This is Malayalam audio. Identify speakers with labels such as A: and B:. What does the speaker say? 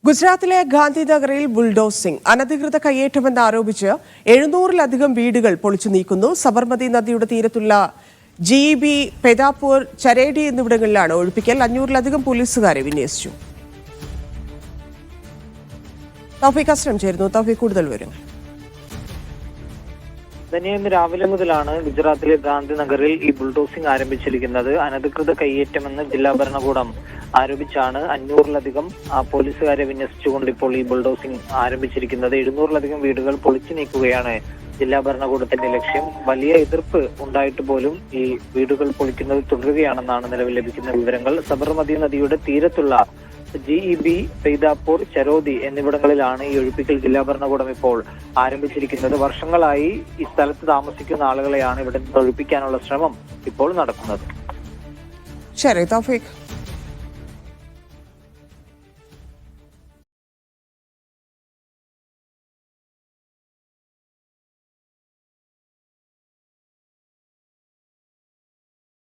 A: ഗുജറാത്തിലെ ഗാന്ധിനഗറിൽ ബുൾഡോസിംഗ് അനധികൃത കയ്യേറ്റമെന്ന് ആരോപിച്ച് 700-ലധികം വീടുകൾ പൊളിച്ചു നീക്കുന്നു. സബർമതി നദിയുടെ തീരത്തുള്ള GEB, പെദാപൂർ, ചരേഡി എന്നിവിടങ്ങളിലാണ് ഒഴിപ്പിക്കൽ. 500-ലധികം പോലീസുകാരെ വിന്യസിച്ചു. തൗഫീഖ് അസ്ലം ചേരുന്നു. തൗഫീഖ്, കൂടുതൽ വിവരങ്ങൾ.
B: ഇന്ന് രാവിലെ മുതലാണ് ഗുജറാത്തിലെ ഗാന്ധിനഗറിൽ ഈ ബുൾഡോസിംഗ് ആരംഭിച്ചിരിക്കുന്നത്. അനധികൃത കയ്യേറ്റമെന്ന് ജില്ലാ ഭരണകൂടം ആരോപിച്ചാണ് 500-ലധികം പോലീസുകാരെ വിന്യസിച്ചുകൊണ്ട് ഇപ്പോൾ ഈ ബുൾഡോസിംഗ് ആരംഭിച്ചിരിക്കുന്നത്. 700-ലധികം വീടുകൾ പൊളിച്ചു നീക്കുകയാണ് ജില്ലാ ഭരണകൂടത്തിന്റെ ലക്ഷ്യം. വലിയ എതിർപ്പ് ഉണ്ടായിട്ട് പോലും ഈ വീടുകൾ പൊളിക്കുന്നത് തുടരുകയാണെന്നാണ് നിലവിൽ ലഭിക്കുന്ന വിവരങ്ങൾ. സബർമതി നദിയുടെ തീരത്തുള്ള GEB, പെയ്താപൂർ, ചരോദി എന്നിവിടങ്ങളിലാണ് ഈ ഒഴിപ്പിക്കൽ ജില്ലാ ഭരണകൂടം ഇപ്പോൾ ആരംഭിച്ചിരിക്കുന്നത്. വർഷങ്ങളായി ഈ സ്ഥലത്ത് താമസിക്കുന്ന ആളുകളെയാണ് ഇവിടെ നിന്ന് ഒഴിപ്പിക്കാനുള്ള ശ്രമം ഇപ്പോൾ നടക്കുന്നത്.
A: ശരി തൗഫീഖ്.